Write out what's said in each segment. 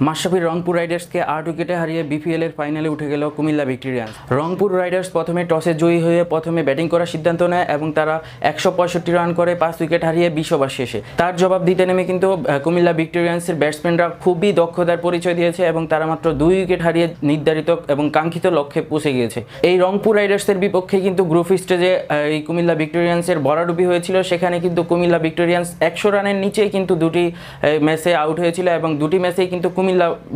মাশরাফির রংপুর রাইডার্সকে ৮ উইকেটে হারিয়ে বিপিএল এর ফাইনালে উঠে গেল কুমিল্লা ভিক্টোরিয়ান্স। রংপুর রাইডার্স প্রথমে টসে জয়ী হয়ে প্রথমে ব্যাটিং করার সিদ্ধান্ত নেয় এবং তারা ১৬৫ রান করে ৫ উইকেট হারিয়ে ২০ ওভার শেষে তার জবাব দিতে নেমে কিন্তু কুমিল্লা ভিক্টোরিয়ান্সের ব্যাটসম্যানরা খুবই দক্ষতার পরিচয় দিয়েছে এবং তারা মাত্র ২ উইকেট হারিয়ে নির্ধারিত এবং কাঙ্ক্ষিত লক্ষ্যে পৌঁছে গিয়েছে। এই রংপুর রাইডার্সের বিপক্ষে কিন্তু গ্রুপ স্টেজে এই কুমিল্লা ভিক্টোরিয়ান্সের ভরাডুবি হয়েছিল। সেখানে কিন্তু কুমিল্লা ভিক্টোরিয়ান্স ১০০ রানের নিচেই কিন্তু দুটি ম্যাচে আউট হয়েছিল এবং দুটি ম্যাচেই কিন্তু কুমিল্লা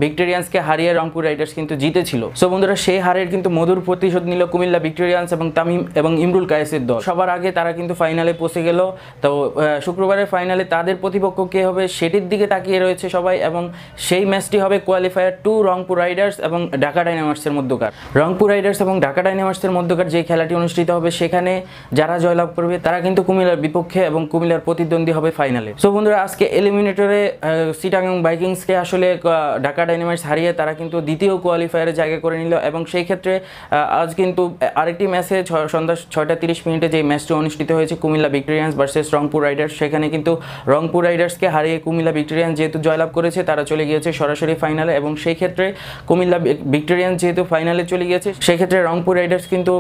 ভিক্টোরিয়ান্সকে হারিয়ে রংপুর রাইডার্স কিন্তু জিতেছিল। সো বন্ধুরা, সেই হারের কিন্তু মধুর প্রতিশোধ নিল কুমিল্লা ভিক্টোরিয়ান্স এবং তামিম এবং ইমরুল কায়েসের দল। সবার আগে তারা কিন্তু ফাইনালে পৌঁছে গেল। তো শুক্রবারের ফাইনালে তাদের প্রতিপক্ষ কে হবে সেটির দিকে তাকিয়ে রয়েছে সবাই এবং সেই ম্যাচটি হবে কোয়ালিফায়ার 2 রংপুর রাইডার্স এবং ঢাকা ডায়নামার্সের মধ্যকার। রংপুর রাইডার্স এবং ঢাকা ডায়নামার্সের মধ্যকার যে খেলাটি অনুষ্ঠিত হবে সেখানে যারা জয়লাভ করবে তারা কিন্তু কুমিল্লার বিপক্ষে এবং কুমিল্লার প্রতিদ্বন্দ্বী হবে ফাইনালে। সো বন্ধুরা, আজকে এলিমিনেটরে চিটাগং ভাইকিংসকে আসলে ঢাকা ডায়নামাইটস হারিয়ে তারা কিন্তু দ্বিতীয় কোয়ালিফায়ারে জায়গা করে নিল এবং সেই ক্ষেত্রে আজ কিন্তু আরেকটি ম্যাচে সন্ধ্যা ৬টা ৩০ যে ম্যাচটি অনুষ্ঠিত হয়েছে Comilla Victorians versus Rangpur Riders, সেখানে কিন্তু রংপুর রাইডার্সকে হারিয়ে কুমিল্লা ভিক্টোরিয়ান্স যেহেতু জয়লাভ করেছে তারা চলে গিয়েছে সরাসরি ফাইনালে এবং সেই ক্ষেত্রে কুমিল্লা ভিক্টোরিয়ান্স যেহেতু ফাইনালে চলে গিয়েছে সেক্ষেত্রে রংপুর রাইডার্স কিন্তু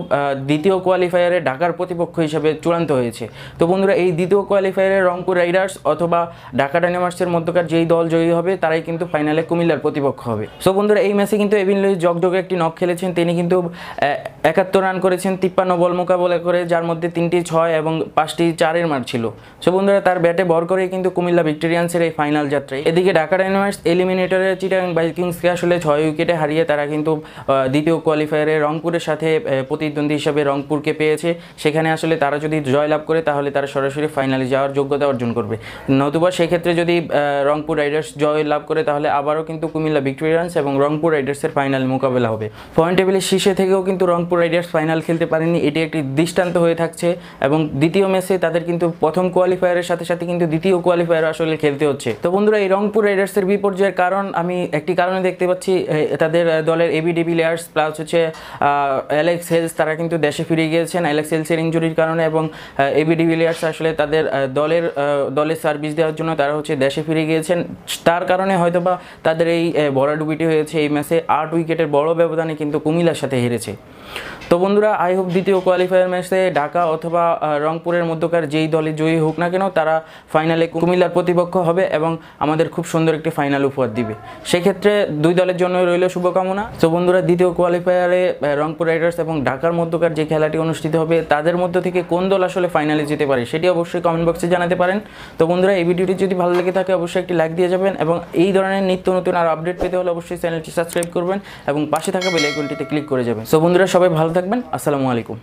দ্বিতীয় কোয়ালিফায়ারে ঢাকার প্রতিপক্ষ হিসেবে চূড়ান্ত হয়েছে। তো বন্ধুরা, এই দ্বিতীয় কোয়ালিফায়ারে রংপুর রাইডার্স অথবা ঢাকা ডায়নামার্সের মধ্যকার যেই দল জয়ী হবে তারাই কিন্তু ফাইনালে কুমিল্লার প্রতিপক্ষ হবে। সো বন্ধুরা, এই ম্যাচে কিন্তু এভিন লুইস জগজগে একটি নক খেলেছেন। তিনি কিন্তু ৭১ রান করেছেন ৫৩ বল মোকাবেলা করে, যার মধ্যে ৩টি ৬ এবং ৫টি ৪-এর মার ছিল। সো বন্ধুরা, তার ব্যাটে ভর করেই কিন্তু কুমিল্লা ভিক্টোরিয়ান্সের এই ফাইনাল যাত্রায়। এদিকে ঢাকা ডায়নামাইটস এলিমিনেটরে চিটাগং ভাইকিংসকে আসলে ৬ উইকেটে হারিয়ে তারা কিন্তু দ্বিতীয় কোয়ালিফায়ারে রংপুরের সাথে প্রতিদ্বন্দ্বী হিসেবে রংপুরকে পেয়েছে। সেখানে আসলে তারা যদি জয়লাভ করে তাহলে তারা সরাসরি ফাইনালে যাওয়ার যোগ্যতা অর্জন করবে, নতুবা সেক্ষেত্রে যদি রংপুর রাইডার্স জয় লাভ করে তাহলে আবারও কিন্তু কুমিল্লা ভিক্টোরিয়ান্স এবং রংপুর রাইডার্সের ফাইনাল মোকাবেলা হবে। পয়েন্ট টেবিলের শীর্ষে থেকেও কিন্তু রংপুর রাইডার্স ফাইনাল খেলতে পারেনি, এটি একটি দৃষ্টান্ত হয়ে থাকছে এবং দ্বিতীয় ম্যাচে তাদের কিন্তু প্রথম কোয়ালিফায়ারের সাথে সাথে কিন্তু দ্বিতীয় কোয়ালিফায়ার আসলে খেলতে হচ্ছে। তো বন্ধুরা, এই রংপুর রাইডার্সের বিপর্যয়ের কারণ আমি একটি কারণে দেখতে পাচ্ছি, তাদের দলের এবি ডিভিলিয়ার্স প্লাস হচ্ছে অ্যালেক্স হেলস তারা কিন্তু দেশে ফিরে গিয়েছেন অ্যালেক্স হেলসের ইনজুরির কারণে এবং এবি ডিভিলিয়ার্স আসলে তাদের দলের সার্ভিস দেওয়ার জন্য তারা হচ্ছে দেশে ফিরে গিয়েছেন। তার কারণে হয়তোবা তাদের এই ভরাডুবিটি হয়েছে। এই ম্যাচে ৮ উইকেটের বড় ব্যবধানে কিন্তু কুমিল্লার সাথে হেরেছে। তো বন্ধুরা, আই হোপ দ্বিতীয় কোয়ালিফায়ার ম্যাচে ঢাকা অথবা রংপুরের মধ্যকার যেই দলে জয়ী হোক না কেন তারা ফাইনালে কুমিল্লার প্রতিপক্ষ হবে এবং আমাদের খুব সুন্দর একটি ফাইনাল উপহার দিবে। সেক্ষেত্রে দুই দলের জন্য রইল শুভকামনা। তো বন্ধুরা, দ্বিতীয় কোয়ালিফায়ারে রংপুর রাইডার্স এবং ঢাকার মধ্যকার যে খেলাটি অনুষ্ঠিত হবে তাদের মধ্য থেকে কোন দল আসলে ফাইনালে যেতে পারে সেটি অবশ্যই কমেন্ট বক্সে জানাতে পারেন। তো বন্ধুরা, এই ভিডিওটি যদি ভালো লেগে থাকে অবশ্যই একটি লাইক দিয়ে যাবেন এবং এই ধরনের নিত্য নতুন আর আপডেট পেতে হলে অবশ্যই চ্যানেলটি সাবস্ক্রাইব করবেন এবং পাশে থাকা বেল আইকনটিতে ক্লিক করে যাবেন। সো বন্ধুরা, সবাই ভালো থাকবেন। আসসালামু আলাইকুম।